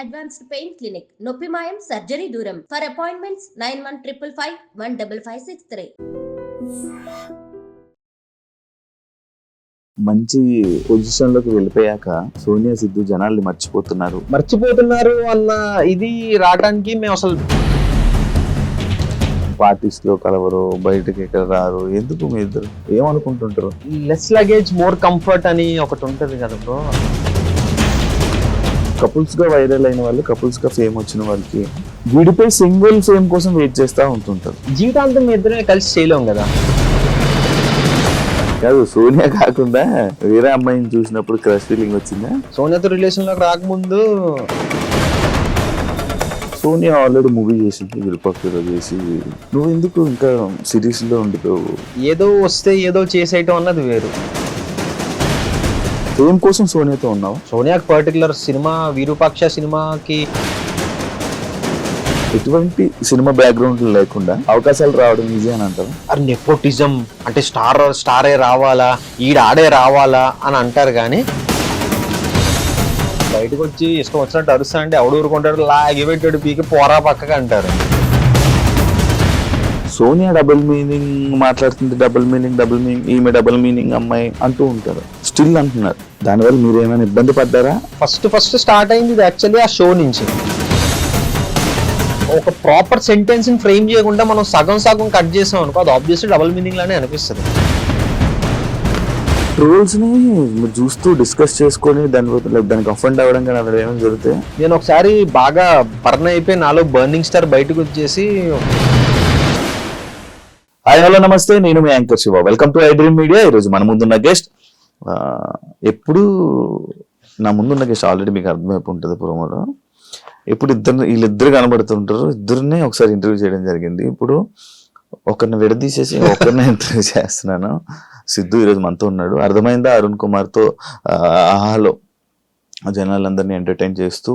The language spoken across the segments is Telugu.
అడ్వాన్స్డ్ పెయిన్ క్లినిక్ నొప్పి మాయం సర్జరీ దూరం ఫర్ అపాయింట్మెంట్స్ 9155515563. మంచి పొజిషన్ లోకి వెళ్ళిపోయాక సోనియా సిద్ధు జనాల్ని మర్చిపోతున్నారు అన్న ఇది రావడానికి మేము అసలు పార్టీస్ లో కలవరు, బయటకి ఎక్కడ రారు, ఎందుకు మీ ఇద్దరు ఏమనుకుంటుంటారు? లెస్ లగేజ్ మోర్ కంఫర్ట్ అని ఒకటి ఉంటది కదా బ్రో. కపుల్స్ గా వైరల్ అయిన వాళ్ళు, కపుల్స్ గా ఫేమ్ వచ్చిన వాళ్ళకి విడిపై సింగిల్ ఫేమ్ కోసం వెయిట్ చేస్తా ఉంటుంటారు. జీవితాంతం మీ ఇద్దరే కలిసి చేయలేం కదా. కాదు, సోనియా కాకుండా వేరే అమ్మాయిని చూసినప్పుడు క్రష్ ఫీలింగ్ వచ్చిందా? సోనియాతో రిలేషన్ లోకి రాకముందు సోనియా ఆల్రెడీ మూవీ చేసింది, విరుపక్షలో చేసి, నువ్వు ఎందుకు ఇంకా సిరీస్ లో ఉండిపోవు? ఏదో వస్తే ఏదో చేసేయటం అన్నది వేరు. ఫేమ్ కోసం సోనియాతో ఉన్నావు? సోనియాకి పర్టికులర్ సినిమా విరూపాక్ష సినిమాకి ఎటువంటి సినిమా బ్యాక్గ్రౌండ్ లేకుండా అవకాశాలు రావడం ఈజీ అని అంటారు. అది నెపోటిజం అంటే స్టారే రావాలా, ఆడే రావాలా అని అంటారు. కానీ బయటకు వచ్చి ఇష్టం వచ్చినట్టు అరుస్తా అంటే ఎవడు ఊరుకుంటాడు, లాగి పెట్టాడు పీకి పోరా పక్కగా అంటారు. సోనియా డబుల్ మీనింగ్ మాట్లాడుతుంది, డబుల్ మీనింగ్, ఈమె డబుల్ మీనింగ్ అమ్మాయి అంటూ ఉంటారు, స్టిల్ అంటున్నారు. దానివల్ల మీరు ఏమైనా ఇబ్బంది పడ్డారా? ఫస్ట్ స్టార్ట్ అయింది ఇది యాక్చువల్లీ ఆ షో నుంచి. ఒక ప్రాపర్ సెంటెన్స్ ని ఫ్రేమ్ చేయకుండా మనం సగం కట్ చేసాం అనుకో, అది ఆబ్వియస్లీ డబుల్ మీనింగ్ లానే అనిపిస్తుంది. ట్రోల్స్ ని మీరు చూస్తూ డిస్కస్ చేసుకొని దానికి అఫెండ్ అవ్వడం కానీ అలా ఏమైనా జరిగితే? నేను ఒకసారి బాగా బర్న్ అయిపోయి నాలో బర్నింగ్ స్టార్ బయటకు వచ్చేసి, హాయ్ హలో నమస్తే, నేను మీ anchor Shiva, welcome to I Dream Media. ఈరోజు మన ముందున్న గెస్ట్, ఎప్పుడు నా ముందున్న గెస్ట్ ఆల్రెడీ మీకు అర్థమైపు ఉంటుంది ప్రోమోలో. ఇప్పుడు వీళ్ళిద్దరు కనబడుతుంటారు, ఇద్దరిని ఒకసారి ఇంటర్వ్యూ చేయడం జరిగింది. ఇప్పుడు ఒకరిని విడదీసేసి ఒకరిని ఇంటర్వ్యూ చేస్తున్నాను. సిద్ధు ఈరోజు మనతో ఉన్నాడు. అర్థమైందా? అరుణ్ కుమార్తో ఆహాలో జనాలందరినీ ఎంటర్టైన్ చేస్తూ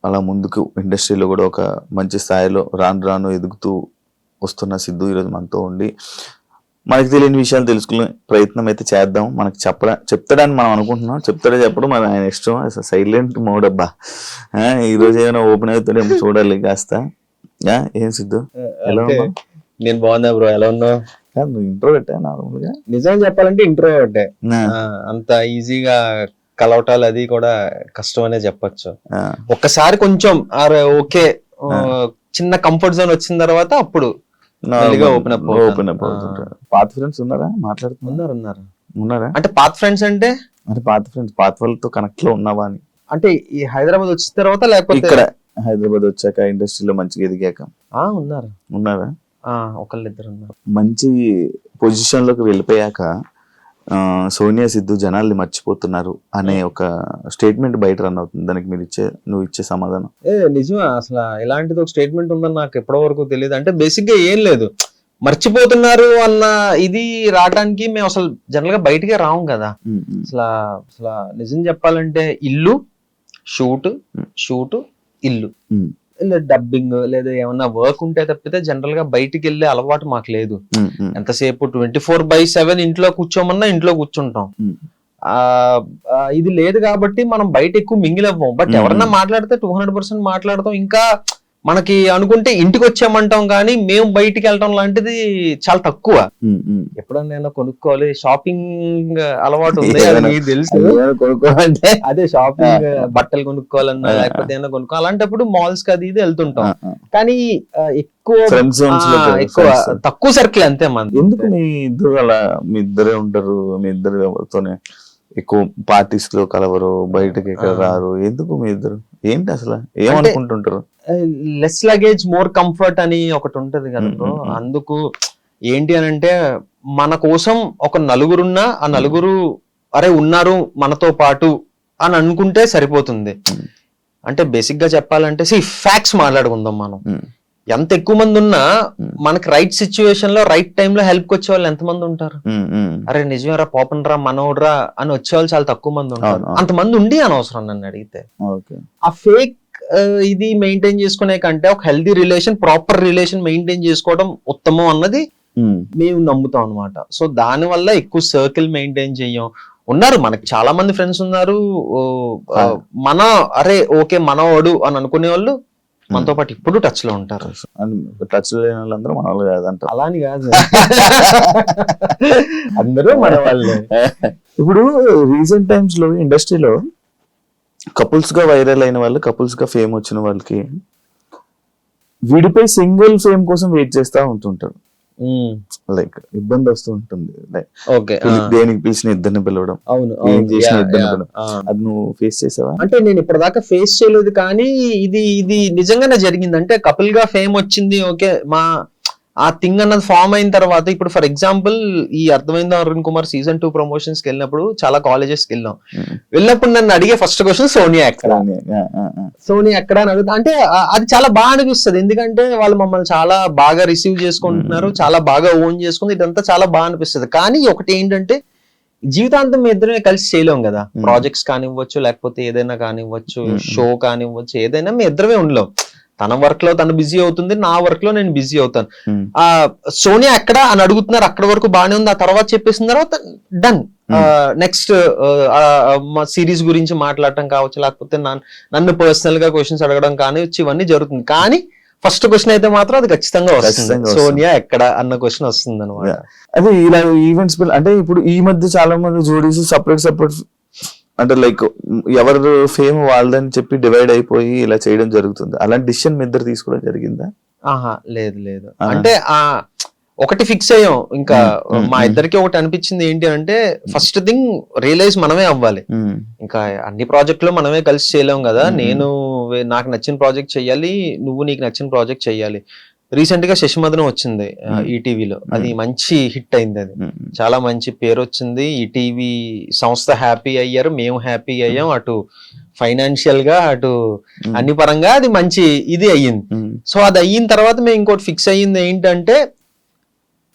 అలా ముందుకు ఇండస్ట్రీలో కూడా ఒక మంచి స్థాయిలో రాను ఎదుగుతూ వస్తున్న సిద్ధు ఈరోజు మనతో ఉండి మనకి తెలియని విషయాలు తెలుసుకునే ప్రయత్నం అయితే చేద్దాం. మనకి చెప్తాడని మనం అనుకుంటున్నాం, చెప్పడం మన ఆయన ఇష్టం. సైలెంట్ మోడ్ అబ్బా. ఈరోజు ఏమైనా ఓపెన్ అవుతాడేమో చూడాలి కాస్త. ఏం సిద్ధు, ఎలా ఉన్నావు? నేను బాగున్నా బ్రో, ఎలా ఉన్నావు? నువ్వు ఇంట్రో పెట్టా నార్మల్ గా? నిజంగా చెప్పాలంటే ఇంట్రో పెట్టే, అంత ఈజీగా కలవటాలు అది కూడా కష్టం అనే చెప్పచ్చు. ఒక్కసారి కొంచెం ఓకే చిన్న కంఫర్ట్ జోన్ వచ్చిన తర్వాత అప్పుడు ఓపెన్ అప్ అవుతుంటారు. పాత ఫ్రెండ్స్ ఉన్నారా? ఉన్నారా అంటే పాత ఫ్రెండ్స్ అంటే పాత వాళ్ళతో కనెక్ట్ లో ఉన్నావా అని? అంటే ఈ హైదరాబాద్ వచ్చిన తర్వాత లేకపోతే ఇక్కడ హైదరాబాద్ వచ్చాక ఇండస్ట్రీలో మంచిగా ఎదిగాక? ఉన్నారా? ఒకళ్ళిద్దరు ఉన్నారు. మంచి పొజిషన్ లోకి వెళ్ళిపోయాక సోనియా సిద్ధు జనాల్ని మర్చిపోతున్నారు అనే ఒక స్టేట్మెంట్ బయట రన్ అవుతుంది. దానికి నువ్వు ఇచ్చే సమాధానం? నిజమే, అసలు ఇలాంటిది ఒక స్టేట్మెంట్ ఉందని నాకు ఎప్పటి వరకు తెలియదు. అంటే బేసిక్ గా ఏం లేదు, మర్చిపోతున్నారు అన్న ఇది రావడానికి మేము అసలు జనరల్ గా బయటికే రాము కదా. అసలు నిజం చెప్పాలంటే ఇల్లు షూట్ ఇల్లు, డబ్బింగ్ లేదా ఏమన్నా వర్క్ ఉంటే తప్పితే జనరల్ గా బయటికి వెళ్ళే అలవాటు మాకు లేదు. ఎంతసేపు 24/7 ఇంట్లో కూర్చోమన్నా ఇంట్లో కూర్చుంటాం. ఇది లేదు కాబట్టి మనం బయట ఎక్కువ మింగిల్ అవ్వం. బట్ ఎవరన్నా మాట్లాడితే 200% మాట్లాడతాం. ఇంకా మనకి అనుకుంటే ఇంటికి వచ్చామంటాం, కానీ మేము బయటికి వెళ్ళటం లాంటిది చాలా తక్కువ. ఎప్పుడన్నా నేను కొనుక్కోవాలి, షాపింగ్ అలవాటు ఉంది, అది తెలుసు. కొనుక్కోవాలంటే అదే షాపింగ్, బట్టలు కొనుక్కోవాలన్నా లేకపోతే ఏమైనా కొనుక్కో, అలాంటప్పుడు మాల్స్ కి అది ఇది వెళ్తుంటాం. కానీ ఎక్కువ తక్కువ సర్కిల్ అంతే మంది. ఎందుకు మీ ఇద్దరు అలా? మీ ఇద్దరే ఉంటారు, మీ ఇద్దరు ఎవరితోనే ఎక్కువ పార్టీస్ లో కలవరు, బయటకి ఎక్కడ రారు, ఎందుకు మీ ఇద్దరు? ఏంటి అసలు ఏమనుకుంటుంటారు? లెస్ లగేజ్ మోర్ కంఫర్ట్ అని ఒకటి ఉంటది కదా బ్రో. అందుకు ఏంటి అని అంటే, మన కోసం ఒక నలుగురున్నా ఆ నలుగురు అరే ఉన్నారు మనతో పాటు అని అనుకుంటే సరిపోతుంది. అంటే బేసిక్ గా చెప్పాలంటే ఫ్యాక్ట్స్ మాట్లాడుకుందాం. మనం ఎంత ఎక్కువ మంది ఉన్నా మనకి రైట్ సిచ్యువేషన్ లో రైట్ టైం లో హెల్ప్ వచ్చే వాళ్ళు ఎంతమంది ఉంటారు? అరే నిజమేరా, పోపనరా, మనోడ్రా అని వచ్చేవాళ్ళు చాలా తక్కువ మంది ఉంటారు. అంతమంది ఉండి అనవసరం నన్ను అడిగితే. ఆ ఫేక్ ఇది మెయింటైన్ చేసుకునే కంటే ఒక healthy relation, proper relation maintain చేసుకోవడం ఉత్తమం అన్నది మేము నమ్ముతాం అనమాట. సో దాని వల్ల ఎక్కువ సర్కిల్ మెయింటైన్ చెయ్యం. ఉన్నారు, మనకి చాలా మంది ఫ్రెండ్స్ ఉన్నారు. మన అరే ఓకే మనవాడు అని అనుకునే వాళ్ళు మనతో పాటు ఇప్పుడు టచ్ లో ఉంటారు. టచ్ లో లేని వాళ్ళందరూ మన వాళ్ళు కాదంట. అలా అని కాదు, అందరూ మన వాళ్ళే. ఇప్పుడు రీసెంట్ టైమ్స్ లో ఇండస్ట్రీలో కపుల్స్ గా వైరల్ అయిన వాళ్ళు, కపుల్స్ గా ఫేమ్ వచ్చిన వాళ్ళకి విడిపోయి సింగిల్ ఫేమ్ కోసం వెయిట్ చేస్తా ఉంటుంటారు. లైక్ ఇబ్బంది వస్తూ ఉంటుంది. లైక్ ఓకే, దేనికి పిలిచిన ఇద్దరిని పిలవడం, అవును, ఏం చేసిన ఇద్దరిని పిలవడం. అది నువ్వు ఫేస్ చేసావా? అంటే నేను ఇప్పటిదాకా ఫేస్ చేయలేదు, కానీ ఇది నిజంగానే జరిగింది. అంటే కపుల్ గా ఫేమ్ వచ్చింది, ఓకే, ఆ థింగ్ అన్నది ఫామ్ అయిన తర్వాత, ఇప్పుడు ఫర్ ఎగ్జాంపుల్ ఈ అర్థమైందా అరుణ్ కుమార్ సీజన్ 2 ప్రమోషన్స్ కి వెళ్ళినప్పుడు చాలా కాలేజెస్ కి వెళ్ళినప్పుడు నన్ను అడిగే ఫస్ట్ క్వశ్చన్ సోనియా ఎక్కడ, సోనియా ఎక్కడ అని అడుగుతా. అంటే అది చాలా బాగా అనిపిస్తుంది, ఎందుకంటే వాళ్ళు మమ్మల్ని చాలా బాగా రిసీవ్ చేసుకుంటున్నారు, చాలా బాగా ఓన్ చేసుకుంది, ఇదంతా చాలా బాగా అనిపిస్తుంది. కానీ ఒకటి ఏంటంటే జీవితాంతం మీ ఇద్దరమే కలిసి చేయలేం కదా. ప్రాజెక్ట్స్ కానివ్వచ్చు, లేకపోతే ఏదైనా కానివ్వచ్చు, షో కానివ్వచ్చు, ఏదైనా మీ ఇద్దరమే ఉండలేం. తన వర్క్ లో తను బిజీ అవుతుంది, నా వర్క్ లో నేను బిజీ అవుతాను. సోనియా ఎక్కడ అని అడుగుతున్నారు, అక్కడ వరకు బాగానే ఉంది. ఆ తర్వాత చెప్పేసిన తర్వాత డన్. నెక్స్ట్ సిరీస్ గురించి మాట్లాడటం కావచ్చు, లేకపోతే నన్ను పర్సనల్ గా క్వశ్చన్స్ అడగడం కానివచ్చు, ఇవన్నీ జరుగుతుంది. కానీ ఫస్ట్ క్వశ్చన్ అయితే మాత్రం అది ఖచ్చితంగా వస్తుంది, సోనియా ఎక్కడ అన్న క్వశ్చన్ వస్తుంది అనమాట. అదే ఇలా ఈవెంట్స్ అంటే ఇప్పుడు ఈ మధ్య చాలా మంది జోడీస్ సపరేట్ అంటే లైక్ ఎవరు ఫేమ్ వాళ్ళదని చెప్పి డివైడ్ అయిపోయి ఇలా చేయడం జరుగుతుంది. అలాంటి డిసిషన్ మీ ఇద్దరు తీసుకోవడం జరిగిందా? ఆహా, లేదు. అంటే ఒకటి ఫిక్స్ అయ్యాం ఇంకా. మా ఇద్దరికి ఒకటి అనిపించింది ఏంటి అంటే, ఫస్ట్ థింగ్ రియలైజ్ మనమే అవ్వాలి. ఇంకా అన్ని ప్రాజెక్టులు మనమే కలిసి చేయలేం కదా. నేను నాకు నచ్చిన ప్రాజెక్ట్ చెయ్యాలి, నువ్వు నీకు నచ్చిన ప్రాజెక్ట్ చెయ్యాలి. రీసెంట్ గా శశిమదనం వచ్చింది ఈటీవీలో, అది మంచి హిట్ అయింది, అది చాలా మంచి పేరు వచ్చింది. ఈటీవీ సంస్థ హ్యాపీ అయ్యారు, మేము హ్యాపీ అయ్యాం, అటు ఫైనాన్షియల్ గా అటు అన్ని పరంగా అది మంచి ఇది అయ్యింది. సో అది అయిన తర్వాత మేము ఇంకోటి ఫిక్స్ అయ్యింది ఏంటంటే,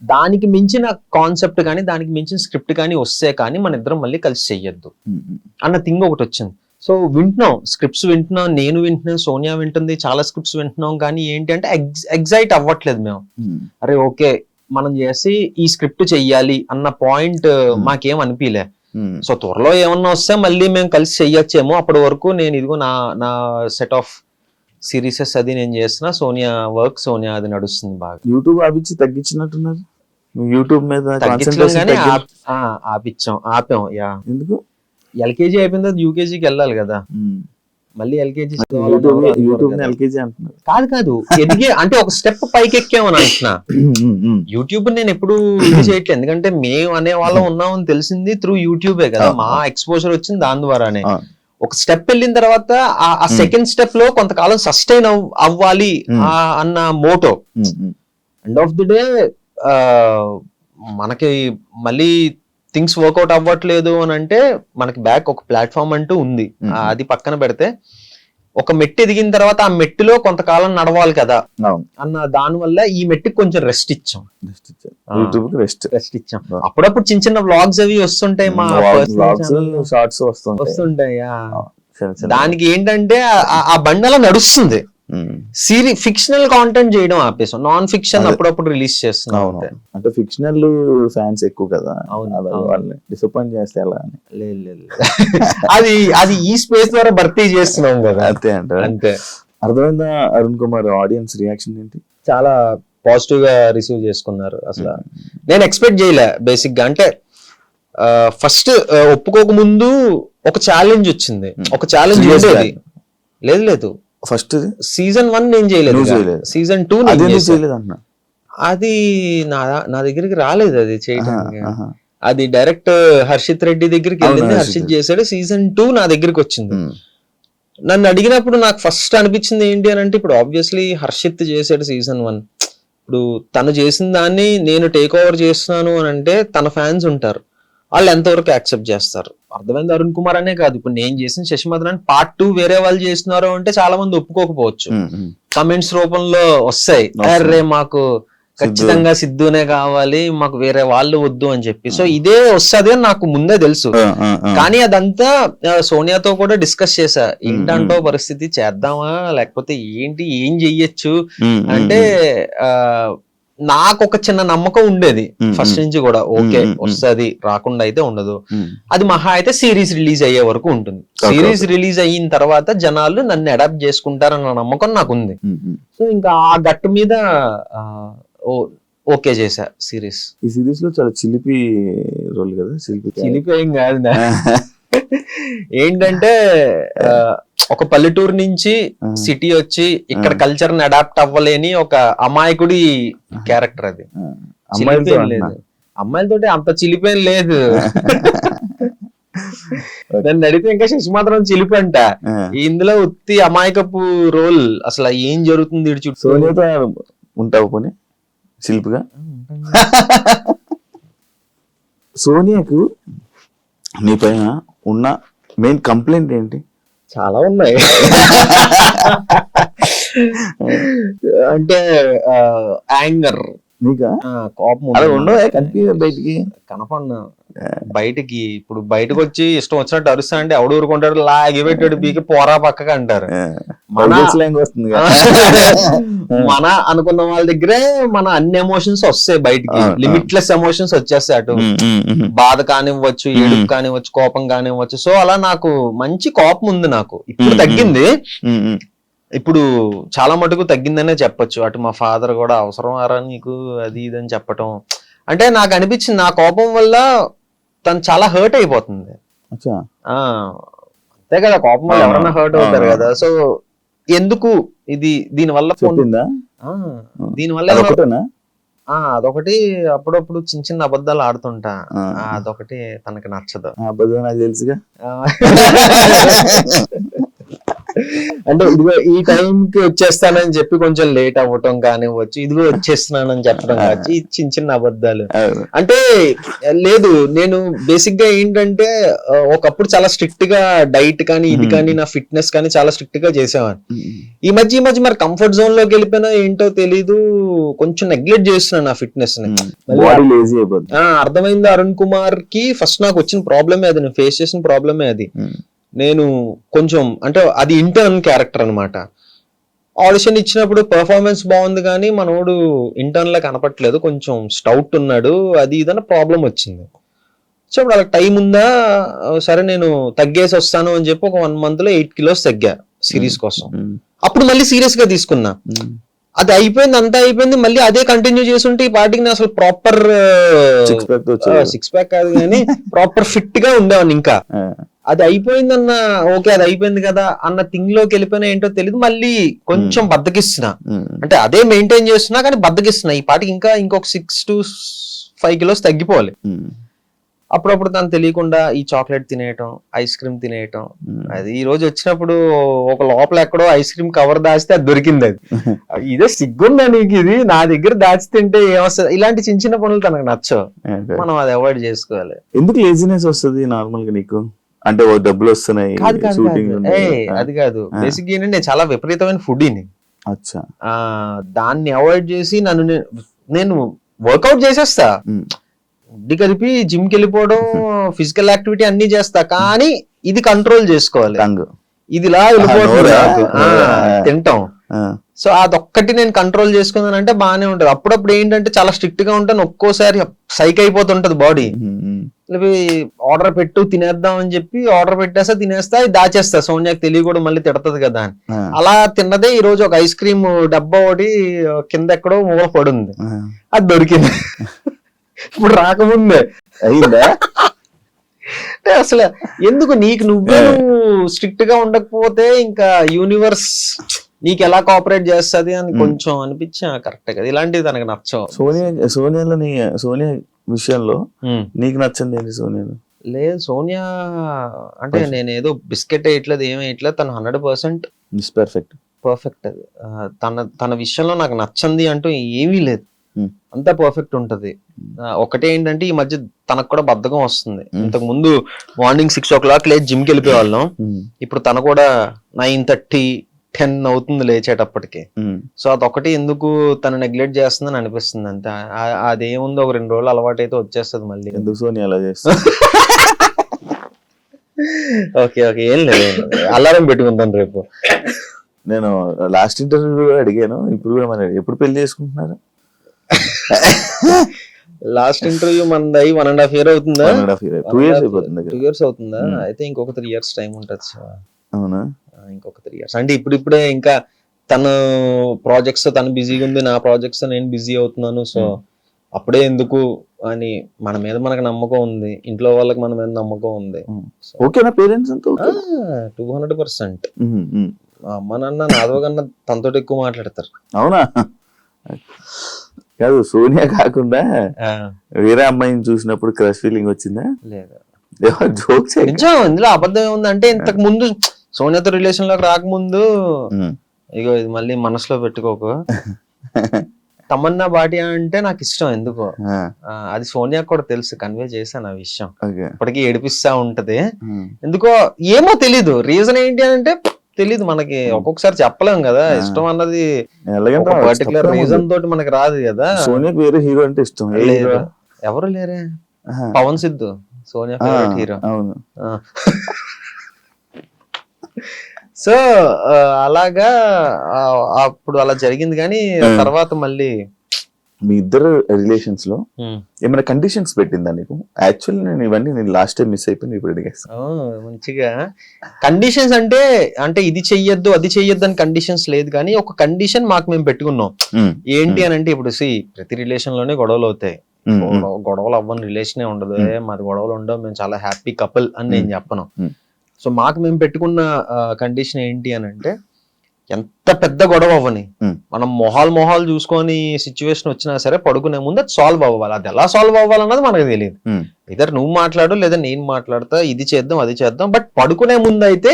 దానికి మించిన కాన్సెప్ట్ కానీ దానికి మించిన స్క్రిప్ట్ కానీ వస్తే కానీ మన ఇద్దరం మళ్ళీ కలిసి చెయ్యొద్దు అన్న థింగ్ ఒకటి వచ్చింది. సో వింటున్నాం, స్క్రిప్ట్స్ వింటున్నాం, నేను వింటున్నాను, సోనియా వింటుంది, చాలా స్క్రిప్ట్స్ వింటున్నాం. కానీ ఏంటి అంటే ఎగ్జైట్ అవ్వట్లేదు మేము. అరే ఓకే మనం చేసి ఈ స్క్రిప్ట్ చెయ్యాలి అన్న పాయింట్ మాకేం అనిపించలే. సో త్వరలో ఏమన్నా వస్తే మళ్ళీ మేము కలిసి చెయ్యొచ్చేమో. అప్పటి వరకు నేను ఇదిగో నా సెట్ ఆఫ్ సిరీసెస్ అది నేను చేస్తున్నా, సోనియా వర్క్, సోనియా అది నడుస్తుంది బాగా. యూట్యూబ్ ఆపించి తగ్గించినట్టున్నారు, యూట్యూబ్ మీద ఆపాం. యా, ఎందుకు? ఎల్కేజీ అయిపోయిన తర్వాత యూకేజీకి వెళ్ళాలి కదా, మళ్ళీ ఎల్కేజీ కాదు ఎదిగే అంటే ఒక స్టెప్ పైకి ఎక్కామని అంటున్నా. యూట్యూబ్ నేను ఎప్పుడు ఇది చేయట్లేదు, ఎందుకంటే మేము అనే వాళ్ళం ఉన్నామని తెలిసింది త్రూ యూట్యూబే కదా. మా ఎక్స్పోజర్ వచ్చింది దాని ద్వారానే. ఒక స్టెప్ వెళ్ళిన తర్వాత ఆ సెకండ్ స్టెప్ లో కొంతకాలం సస్టైన్ అవ్వాలి అన్న motto. End of the day మనకి మళ్ళీ థింగ్స్ వర్కౌట్ అవ్వట్లేదు అని అంటే మనకి బ్యాక్ ఒక ప్లాట్ఫామ్ అంటూ ఉంది, అది పక్కన పెడితే ఒక మెట్టు ఎదిగిన తర్వాత ఆ మెట్టులో కొంతకాలం నడవాలి కదా అన్న దాని వల్ల ఈ మెట్టుకి కొంచెం రెస్ట్ ఇచ్చాం. అప్పుడప్పుడు చిన్న చిన్న వ్లాగ్స్ అవి వస్తుంటాయి, మా షార్ట్స్ వస్తుంటాయి. దానికి ఏంటంటే ఆ బండలా నడుస్తుంది. ఫిక్షనల్ కాంటెంట్ చేయడం ఆపేసాం, నాన్ ఫిక్షన్ అప్పుడప్పుడు రిలీజ్ చేస్తున్నాం. అంటే ఫిక్షనల్ ఫ్యాన్స్ ఎక్కువ కదా, వాళ్ళని డిసప్పాయింట్ చేస్తే ఎలా అని. లేదు అది ఈ స్పేస్ ద్వారా భర్తీ చేస్తున్నాం కదా, అంతే. అర్థమైందా అరుణ్ కుమార్? ఆడియన్స్ రియాక్షన్ ఏంటి? చాలా పాజిటివ్ గా రిసీవ్ చేసుకున్నారు. అసలు నేను ఎక్స్పెక్ట్ చేయలే బేసిక్ గా. అంటే ఫస్ట్ ఒప్పుకోక ముందు ఒక ఛాలెంజ్ వచ్చింది, ఒక ఛాలెంజ్ ఉండేది. లేదు ఫస్ట్ సీజన్ 1 నేను చేయలేదు, సీజన్ 2 అది నా దగ్గరికి రాలేదు అది చేయడానికి. అది డైరెక్ట్ హర్షిత్ రెడ్డి దగ్గరికి వెళ్ళింది, హర్షిత్ చేశాడు. సీజన్ 2 నా దగ్గరికి వచ్చింది. నన్ను అడిగినప్పుడు నాకు ఫస్ట్ అనిపించింది ఏంటి అని అంటే, ఇప్పుడు ఆబ్వియస్లీ హర్షిత్ చేశాడు సీజన్ 1, ఇప్పుడు తను చేసిన దాన్ని నేను టేక్ ఓవర్ చేస్తున్నాను అని అంటే తన ఫ్యాన్స్ ఉంటారు, వాళ్ళు ఎంతవరకు యాక్సెప్ట్ చేస్తారు. అర్థమైంది అరుణ్ కుమార్ అనే కాదు, ఇప్పుడు నేను చేసిన శశిమదన్ పార్ట్ 2 వేరే వాళ్ళు చేస్తున్నారు అంటే చాలా మంది ఒప్పుకోకపోవచ్చు, కమెంట్స్ రూపంలో వస్తాయి, అరే మాకు ఖచ్చితంగా సిద్ధునే కావాలి, మాకు వేరే వాళ్ళు వద్దు అని చెప్పి. సో ఇదే వస్తుంది అని నాకు ముందే తెలుసు. కానీ అదంతా సోనియాతో కూడా డిస్కస్ చేశా, ఏంటంటో పరిస్థితి, చేద్దామా లేకపోతే ఏంటి, ఏం చెయ్యొచ్చు అంటే నాకు ఒక చిన్న నమ్మకం ఉండేది ఫస్ట్ నుంచి కూడా, ఓకే వస్తుంది, రాకుండా అయితే ఉండదు. అది మహా అయితే సిరీస్ రిలీజ్ అయ్యే వరకు ఉంటుంది. సిరీస్ రిలీజ్ అయిన తర్వాత జనాలు నన్ను అడాప్ట్ చేసుకుంటారన్న నమ్మకం నాకు ఉంది. సో ఇంకా ఆ గట్టు మీద ఓకే చేశా సిరీస్. ఈ సిరీస్ లో చాలా చిలిపి రోల్ కదా, చిలిపి ఏం కాదు. ఏంటంటే ఒక పల్లెటూరు నుంచి సిటీ వచ్చి ఇక్కడ కల్చర్ ని అడాప్ట్ అవ్వలేని ఒక అమాయకుడి క్యారెక్టర్ అది. లేదు అమ్మాయిలతోటి అంత చిలిపేం లేదు. నన్ను అడిగితే ఇంకా శశి మాత్రం చిలిపి అంట. ఇందులో ఉత్తి అమాయకపు రోల్, అసలు ఏం జరుగుతుంది ఇటు చుట్టూ. సోనియాతో ఉంటావు పోనీ చిలిపిగా? సోనియాకు నీ పైన ఉన్న మెయిన్ కంప్లైంట్ ఏంటి? చాలా ఉన్నాయి. అంటే యాంగర్, నీకా కోపం ఉండవు కనిపి బయటికి కనపడిన బయటికి. ఇప్పుడు బయటకు వచ్చి ఇష్టం వచ్చినట్టు అరుస్తా అంటే ఎవడు ఊరుకుంటాడు, లాగి పెట్టాడు పీకి పోరా పక్కగా అంటారు. మన అనుకున్న వాళ్ళ దగ్గరే మన అన్ని ఎమోషన్స్ వస్తాయి బయటికి, లిమిట్లెస్ ఎమోషన్స్ వచ్చేస్తాయి. అటు బాధ కానివ్వచ్చు, ఏడుపు కానివ్వచ్చు, కోపం కానివ్వచ్చు. సో అలా నాకు మంచి కోపం ఉంది. నాకు ఇప్పుడు తగ్గింది, ఇప్పుడు చాలా మటుకు తగ్గిందనే చెప్పొచ్చు. అటు మా ఫాదర్ కూడా అవసరం ఆరా నీకు అది ఇది అని చెప్పటం. అంటే నాకు అనిపించింది నా కోపం వల్ల తను చాలా హర్ట్ అయిపోతుంది. అంతే కదా, కోపం వల్ల ఎవరైనా హర్ట్ అవుతారు కదా. సో ఎందుకు ఇది దీనివల్ల అదొకటి అప్పుడప్పుడు చిన్న చిన్న అబద్ధాలు ఆడుతుంటా. అదొకటి తనకి నచ్చదు. అబద్ధం నాకు తెలుసుగా. అంటే ఇదిగో ఈ టైంకి వచ్చేస్తానని చెప్పి కొంచెం లేట్ అవ్వటం కానివ్వచ్చు, ఇదిగో వచ్చేస్తున్నానని చెప్పడం కావచ్చు, చిన్న చిన్న అబద్ధాలు. అంటే లేదు, నేను బేసిక్ గా ఏంటంటే ఒకప్పుడు చాలా స్ట్రిక్ట్ గా డైట్ కానీ ఇది కానీ నా ఫిట్నెస్ కానీ చాలా స్ట్రిక్ట్ గా చేసేవాడిని. ఈ మధ్య మరి కంఫర్ట్ జోన్ లోకి వెళ్ళిపోయినా ఏంటో తెలీదు, కొంచెం నెగ్లెక్ట్ చేస్తున్నాను నా ఫిట్నెస్ ని. అర్థమైంది. అరుణ్ కుమార్ కి ఫస్ట్ నాకు వచ్చిన ప్రాబ్లమే అది, నేను ఫేస్ చేసిన ప్రాబ్లమే అది. నేను కొంచెం అంటే అది ఇంటర్న్ క్యారెక్టర్ అనమాట. ఆడిషన్ ఇచ్చినప్పుడు పర్ఫార్మెన్స్ బాగుంది కానీ మనోడు ఇంటర్న్ లా కనపట్లేదు, కొంచెం స్టౌట్ ఉన్నాడు, అది ఇదన్న ప్రాబ్లం వచ్చింది. సో ఇప్పుడు అలా టైం ఉందా, సరే నేను తగ్గేసి వస్తాను అని చెప్పి ఒక 1 month లో 8 kilos తగ్గా సిరీస్ కోసం. అప్పుడు మళ్ళీ సీరియస్ గా తీసుకున్నా. అది అయిపోయింది, అంతా అయిపోయింది, మళ్ళీ అదే కంటిన్యూ చేస్తుంటే ఈ పార్టీకి అసలు ప్రాపర్ 6 pack కాదు కానీ ప్రాపర్ ఫిట్ గా ఉండేవాడిని. ఇంకా అది అయిపోయిందన్న ఓకే అది అయిపోయింది కదా అన్న థింగ్ లోకి వెళ్ళిపోయినా ఏంటో తెలియదు, మళ్ళీ కొంచెం బద్దకిస్తున్నా. అంటే అదే మెయింటైన్ చేస్తున్నా కానీ బద్దకిస్తున్నా. ఈ పాటికి ఇంకా ఇంకొక 6 to 5 kilos తగ్గిపోవాలి. అప్పుడప్పుడు తను తెలియకుండా ఈ చాక్లెట్ తినేయటం, ఐస్ క్రీమ్ తినేయటం. అది ఈ రోజు వచ్చినప్పుడు ఒక లోపల ఎక్కడో ఐస్ క్రీమ్ కవర్ దాచితే అది దొరికింది. అది ఇదే సిగ్గుందా నీకు, ఇది నా దగ్గర దాచి తింటే ఏమొస్తుంది? ఇలాంటి చిన్న చిన్న పనులు తనకు నచ్చవు, మనం అది అవాయిడ్ చేసుకోవాలి. ఎందుకు లేజినెస్ వస్తుంది నార్మల్ గా నీకు? అంటే డబ్బులు వస్తున్నాయి అది కాదు. బేసిక్ ఏంటంటే నేను చాలా విపరీతమైన ఫుడ్ని, దాన్ని అవాయిడ్ చేసి నేను వర్కౌట్ చేసేస్తా, ఇది కలిపి జిమ్ కి వెళ్ళిపోవడం, ఫిజికల్ యాక్టివిటీ అన్ని చేస్తా, కానీ ఇది కంట్రోల్ చేసుకోవాలి. ఇది ఇలా వెళ్ళిపోతుంది తింటాం. సో అదొక్కటి నేను కంట్రోల్ చేసుకున్నానంటే బాగానే ఉంటది. అప్పుడప్పుడు ఏంటంటే చాలా స్ట్రిక్ట్ గా ఉంటాను, ఒక్కోసారి సైక్ అయిపోతుంటది బాడీ. ఆర్డర్ పెట్టు తినేద్దాం అని చెప్పి ఆర్డర్ పెట్టేస్తా, తినేస్తా, దాచేస్తా, సోనియాకి తెలియకూడదు మళ్ళీ తిడతది కదా అని. అలా తిన్నదే ఈ రోజు ఒక ఐస్ క్రీమ్ డబ్బా ఒకటి కింద ఎక్కడో మూల పడుంది, అది దొరికింది. ఇప్పుడు రాకముందే అయిందా? అసలు ఎందుకు నీకు నువ్వు స్ట్రిక్ట్ గా ఉండకపోతే ఇంకా యూనివర్స్ నీకు ఎలా కోఆపరేట్ చేస్తుంది అని కొంచెం అనిపించా. కరెక్ట్ కదా, ఇలాంటివి తనకు నచ్చవు. సోనియా విషయంలో నీకు నచ్చింది ఏంటి? సోనియాలో లేదు, సోనియా అంటే నేను ఏదో బిస్కెట్ వేయట్లేదు, ఏమి వేయట్లేదు, తను 100% పర్ఫెక్ట్. అది తన విషయంలో నాకు నచ్చింది అంటూ ఏమీ లేదు, అంతా పర్ఫెక్ట్ ఉంటది. ఒకటే ఏంటంటే ఈ మధ్య తనకు కూడా బద్ధకం వస్తుంది. ఇంతకు ముందు మార్నింగ్ 6 o'clock లేచి జిమ్ కి వెళ్ళిపోయే వాళ్ళం, ఇప్పుడు తను కూడా 9:30, 10 అవుతుంది లేచేటప్పటికి. సో అదొకటి ఎందుకు తను నెగ్లెక్ట్ చేస్తుందని అనిపిస్తుంది అంతే. అదేముంది, ఒక 2 రోజులు అలవాటు అయితే వచ్చేస్తుంది మళ్ళీ. ఎందుకు సోనియా అలా చేస్తుంది? ఓకే ఏం లేదు, అలారం పెట్టుకుంటాను రేపు. నేను లాస్ట్ ఇంటర్వ్యూ అడిగాను, ఇప్పుడు కూడా మరి ఎప్పుడు పెళ్లి చేసుకుంటున్నారు? లాస్ట్ ఇంటర్వ్యూ మనది 1.5 year అవుతుందా? 1.5 year 2 years అయిపోతుంది 2 years అవుతుందా? అయితే ఇంకొక 3 years టైం ఉంటుంది శివ. అవునా? ఇంకొక 3 years అంటే ఇప్పుడిప్పుడే ఇంకా తను ప్రాజెక్ట్స్ తను బిజీగా ఉంది, నా ప్రాజెక్ట్స్ నేను బిజీ అవుతున్నాను. సో అప్పుడే ఎందుకు అని మన మీద మనకు నమ్మకం ఉంది, ఇంట్లో వాళ్ళకి మన మీద నమ్మకం ఉంది. ఓకేనా పేరెంట్స్ అంతా? 200%. మా అమ్మ నాన్న నాదో కన్నా తనతో ఎక్కువ మాట్లాడతారు. అవునా? కాదు, సోనియా కాకుండా వేరే అమ్మాయిని చూసినప్పుడు క్రష్ ఫీలింగ్ వచ్చిందా? లేదా? జోక్స్ నిజం, ఇందులో అబద్ధం ఏముంది అంటే ఇంతకు ముందు సోనియాతో రిలేషన్ లోకి రాకముందు ఇగో ఇది మళ్ళీ మనసులో పెట్టుకోకు, తమన్నా భాటియా అంటే నాకు ఇష్టం ఎందుకో. అది సోనియా కూడా తెలుసు, కన్వే చేశాను ఆ విషయం. ఇప్పటికీ ఏడిపిస్తా ఉంటది ఎందుకో, ఏమో తెలీదు. రీజన్ ఏంటి అంటే తెలీదు మనకి, ఒక్కొక్కసారి చెప్పలేం కదా. ఇష్టం అన్నది పర్టికులర్ రీజన్ తోటి మనకి రాదు కదా. సోనియాకి వేరే హీరో అంటే ఇష్టం లేదు, ఎవరు లేరే. Pawan Siddhu Sonia favourite hero. అవును. సో అలాగా అప్పుడు అలా జరిగింది. కానీ తర్వాత మళ్ళీ మీ ఇద్దరు రిలేషన్స్ లో ఏమైనా కండిషన్స్ పెట్టిందా నీకు? యాక్చువల్లీ నేను ఇవన్నీ లాస్ట్ టైం మిస్ అయిపోయింది, ఇప్పుడు అడిగేస్తాను. మంచిగా కండిషన్స్ అంటే ఇది చెయ్యొద్దు అది చెయ్యొద్దు అని కండిషన్స్ లేదు, కానీ ఒక కండిషన్ మాకు మేము పెట్టుకున్నాం. ఏంటి అని అంటే ఇప్పుడు ప్రతి రిలేషన్ లోనే గొడవలు అవుతాయి. గొడవలు అవ్వని రిలేషనే ఉండదు. మాది గొడవలు ఉండవు, మేము చాలా హ్యాపీ కపుల్ అని నేను చెప్పను. సో మాకు మేము పెట్టుకున్న కండిషన్ ఏంటి అని అంటే, ఎంత పెద్ద గొడవ అవ్వని, మనం మొహాలు చూసుకొని సిచ్యువేషన్ వచ్చినా సరే పడుకునే ముందు అది సాల్వ్ అవ్వాలి. అది ఎలా సాల్వ్ అవ్వాలన్నది మనకు తెలియదు. ఇద్దరు నువ్వు మాట్లాడు లేదా నేను మాట్లాడతా, ఇది చేద్దాం అది చేద్దాం, బట్ పడుకునే ముందు అయితే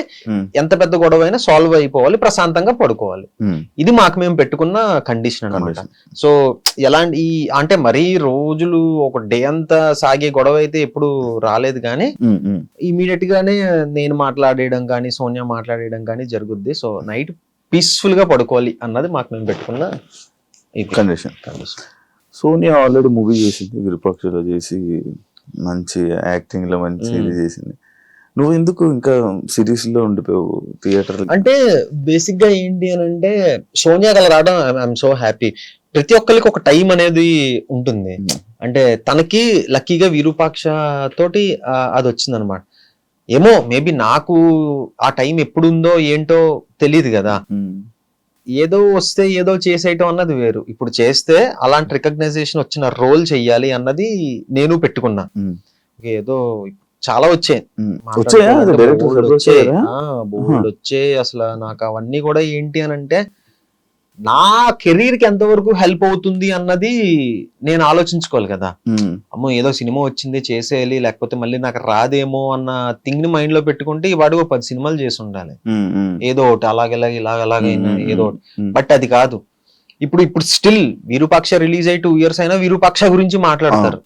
ఎంత పెద్ద గొడవ అయినా సాల్వ్ అయిపోవాలి, ప్రశాంతంగా పడుకోవాలి. ఇది మాకు మేము పెట్టుకున్న కండిషన్ అన్నమాట. సో ఎలాంటి అంటే మరీ రోజులు ఒక డే అంతా సాగే గొడవ అయితే ఎప్పుడు రాలేదు, కానీ ఇమీడియట్ గానే నేను మాట్లాడేయడం కానీ సోనియా మాట్లాడేయడం కానీ జరుగుద్ది. సో నైట్ పీస్ఫుల్ గా పడుకోవాలి అన్నది మాకు మేము పెట్టుకున్న కండిషన్. సోనియా ఆల్రెడీ మూవీ చేసింది, విరూపాక్షలో చేసి మంచి యాక్టింగ్ లో మంచి ఇది చేసింది. నువ్వు ఎందుకు ఇంకా సిరీస్ లో ఉండిపోయావు థియేటర్? అంటే బేసిక్ గా ఏంటి అని అంటే, సోనియా గల రావడం ఐఎమ్ సో హ్యాపీ. ప్రతి ఒక్కరికి ఒక టైం అనేది ఉంటుంది. అంటే తనకి లక్కీగా విరూపాక్ష తోటి అది వచ్చింది అనమాట. ఏమో మేబీ నాకు ఆ టైం ఎప్పుడుందో ఏంటో తెలియదు కదా. ఏదో వస్తే ఏదో చేసేయటం అన్నది వేరు. ఇప్పుడు చేస్తే అలాంటి రికగ్నైజేషన్ వచ్చిన రోల్ చెయ్యాలి అన్నది నేను పెట్టుకున్నా. ఏదో చాలా వచ్చాయి, బోల్డ్ వచ్చాయి. అసలు నాకు అవన్నీ కూడా ఏంటి అని అంటే, నా కెరీర్ కి ఎంతవరకు హెల్ప్ అవుతుంది అన్నది నేను ఆలోచించుకోవాలి కదా. అమ్మో ఏదో సినిమా వచ్చింది చేసేయాలి, లేకపోతే మళ్ళీ నాకు రాదేమో అన్న థింగ్ ని మైండ్ లో పెట్టుకుంటే వాడు 10 సినిమాలు చేసి ఉండాలి, ఏదో ఒకటి అలాగైనా ఏదో ఒకటి. బట్ అది కాదు. ఇప్పుడు స్టిల్ విరూపాక్ష రిలీజ్ అయ్యి 2 years అయినా విరూపాక్ష గురించి మాట్లాడతారు,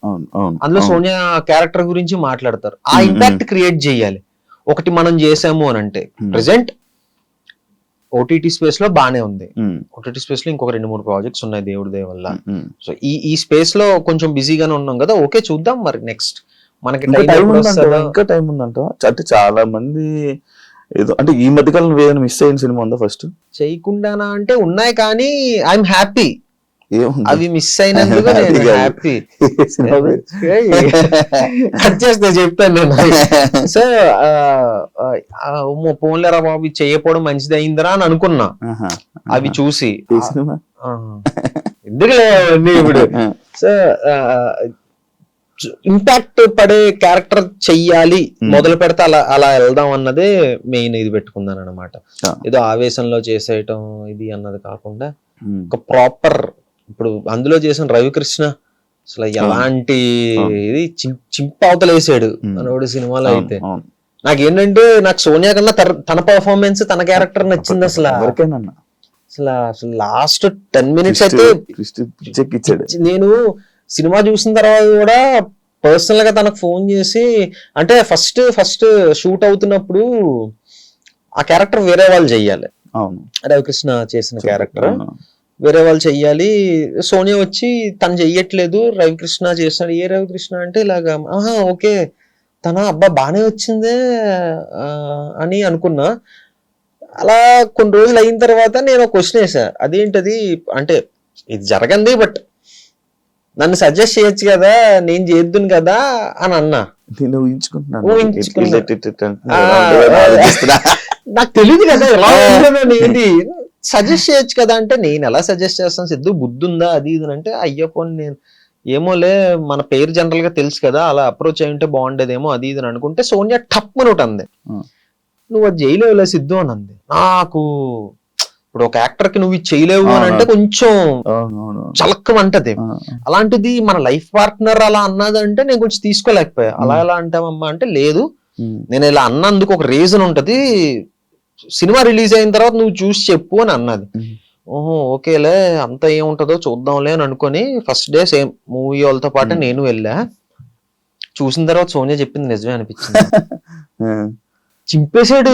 అందులో సోనియా క్యారెక్టర్ గురించి మాట్లాడతారు. ఆ ఇంపాక్ట్ క్రియేట్ చేయాలి. ఒకటి మనం చేసాము అని అంటే, ప్రెసెంట్ ఓటీటీ స్పేస్ లో బానే ఉంది. ఓటీటీ స్పేస్ లో ఇంకొక 2-3 ప్రాజెక్ట్స్ ఉన్నాయి దేవుడి దయ వల్ల. సో ఈ స్పేస్ లో కొంచెం బిజీగానే ఉన్నాం కదా. ఓకే చూద్దాం మరి నెక్స్ట్ మనకి ఇంకా టైం ఉందంట. అంటే చాలా మంది ఏదో అంటే ఈ మధ్యకాలం ఏదైనా మిస్ అయిన సినిమా ఉందా? ఫస్ట్ చేయకుండానా అంటే ఉన్నాయి, కానీ ఐఎమ్ హ్యాపీ. అవి మిస్ అయినందుకు నేను హ్యాపీ. కట్ చేస్తే చెప్తాను నేను. సో పోన్లేరా బాబు చేయకపోవడం మంచిది అయిందిరా అని అనుకున్నా అవి చూసి. ఎందుకులే ఇప్పుడు సో ఇంపాక్ట్ పడే క్యారెక్టర్ చెయ్యాలి, మొదలు పెడితే అలా వెళ్దాం అన్నదే మెయిన్ ఇది పెట్టుకున్నాను అనమాట. ఏదో ఆవేశంలో చేసేయటం ఇది అన్నది కాకుండా ఒక ప్రాపర్. ఇప్పుడు అందులో చేసిన రవికృష్ణ అసలు ఎలాంటి ఇది చింపవతలేసాడు మనోడు సినిమాలో అయితే. నాకేంటంటే నాకు సోనియా కన్నా తన పర్ఫార్మెన్స్ తన క్యారెక్టర్ నచ్చింది. అసలు లాస్ట్ 10 minutes అయితే నేను సినిమా చూసిన తర్వాత కూడా పర్సనల్ గా తనకు ఫోన్ చేసి, అంటే ఫస్ట్ షూట్ అవుతున్నప్పుడు ఆ క్యారెక్టర్ వేరే వాళ్ళు చెయ్యాలి, రవికృష్ణ చేసిన క్యారెక్టర్ వేరే వాళ్ళు చెయ్యాలి. సోనియా వచ్చి తను చెయ్యట్లేదు, రవికృష్ణ చేస్తున్నాడు. ఏ రవికృష్ణ అంటే ఇలాగా, ఓకే తన అబ్బా బానే వచ్చిందే అని అనుకున్నా. అలా కొన్ని రోజులు అయిన తర్వాత నేను క్వశ్చన్ వేసా, అదేంటది అంటే ఇది జరగంది బట్ నన్ను సజెస్ట్ చేయొచ్చు కదా, నేను చేద్దును కదా అని అన్నా. నేను ఊహించుకుంటున్నాను. ఊహించుకున్నా. ఇట్లా ఆలోచిస్తున్నా. నాకు తెలియదు కదా ఎలా ఉంటుందని. ఏంటి సజెస్ట్ చేయొచ్చు కదా అంటే, నేను ఎలా సజెస్ట్ చేస్తాను సిద్ధు, బుద్ధి ఉందా అది ఇది అంటే, అయ్యో పోనీ నేను ఏమోలే మన పేరు జనరల్ గా తెలుసు కదా, అలా అప్రోచ్ అయి ఉంటే బాగుండేదేమో అది ఇది అని అనుకుంటే సోనియా టప్ అని ఒకటి అంది, నువ్వు అది చేయలేవులే సిద్ధు అని అంది. నాకు ఇప్పుడు ఒక యాక్టర్ కి నువ్వు ఇది చేయలేవు అని అంటే కొంచెం చలక్కమంటది. అలాంటిది మన లైఫ్ పార్ట్నర్ అలా అన్నదంటే నేను కొంచెం తీసుకోలేకపోయా. అలా ఎలా అంటావమ్మా అంటే, లేదు నేను ఇలా అన్నందుకు ఒక రీజన్ ఉంటది, సినిమా రిలీజ్ అయిన తర్వాత నువ్వు చూసి చెప్పు అని అన్నది. ఓహో ఓకేలే అంత ఏముంటదో చూద్దాంలే అని అనుకొని ఫస్ట్ డే సేమ్ మూవీ వాళ్ళతో పాటు నేను వెళ్ళా. చూసిన తర్వాత సోనియా చెప్పింది నిజమే అనిపించింది. చింపేశాడు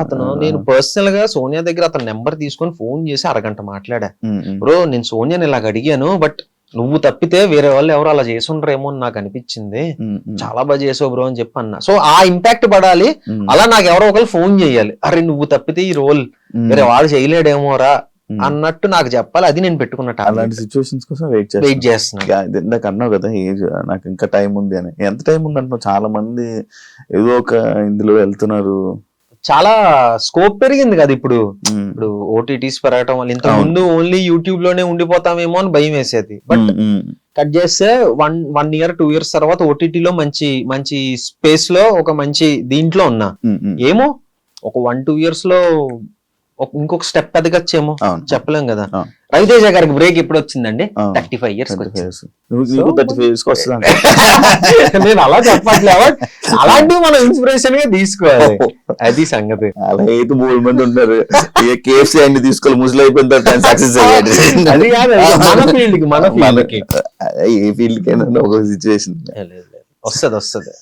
అతను. నేను పర్సనల్ గా సోనియా దగ్గర అతని నెంబర్ తీసుకొని ఫోన్ చేసి అరగంట మాట్లాడా. బ్రో నేను సోనియాని ఇలాగ అడిగాను, బట్ నువ్వు తప్పితే వేరే వాళ్ళు ఎవరు అలా చేసి ఉండరేమో అని నాకు అనిపించింది, చాలా బాగా చేసావు బ్రో అని చెప్పి అన్నా. సో ఆ ఇంపాక్ట్ పడాలి, అలా నాకు ఎవరో ఒకరు ఫోన్ చేయాలి, అరే నువ్వు తప్పితే ఈ రోల్ వేరే వాళ్ళు చేయలేడేమోరా అన్నట్టు నాకు చెప్పాలి. అది నేను పెట్టుకున్న అలాంటి సిచ్యువేషన్స్ కోసం వెయిట్ చేస్తున్నా. ఇందాక అన్నావు కదా ఏజ్ నాకు ఇంకా టైం ఉంది అని. ఎంత టైం ఉంది అంటున్నావు? చాలా మంది ఏదో ఒక ఇందులో వెళ్తున్నారు, చాలా స్కోప్ పెరిగింది కదా ఇప్పుడు. ఇప్పుడు ఓటీటీస్ పెరగటం వల్ల, ఇంత ముందు ఓన్లీ యూట్యూబ్ లోనే ఉండిపోతామేమో అని భయం వేసేది. బట్ కట్ చేస్తే 1 year 2 years తర్వాత ఓటీటీలో మంచి స్పేస్ లో ఒక మంచి దీంట్లో ఉన్నా. ఏమో ఒక 1-2 years లో ఇంకొక స్టెప్ ఎదగచ్చేమో, చెప్పలేం కదా. రవితేజ గారికి బ్రేక్ ఎప్పుడు వచ్చిందండి? 35 years. నేను అలా చెప్పట్లే, అలాంటివి మనం ఇన్స్పిరేషన్ గా తీసుకోవాలి, అది సంగతి. అలా అయితే 3 మంది ఉంటారు, కేఎఫ్సీ అన్ని తీసుకోవాలి, ముసలి అయిపోయిన తర్వాత సక్సెస్ అయ్యాడు. అది కాదు మన ఫీల్డ్ కి ఏ ఫీల్డ్ కైనా ఒక సిచ్యువేషన్ వస్తుంది.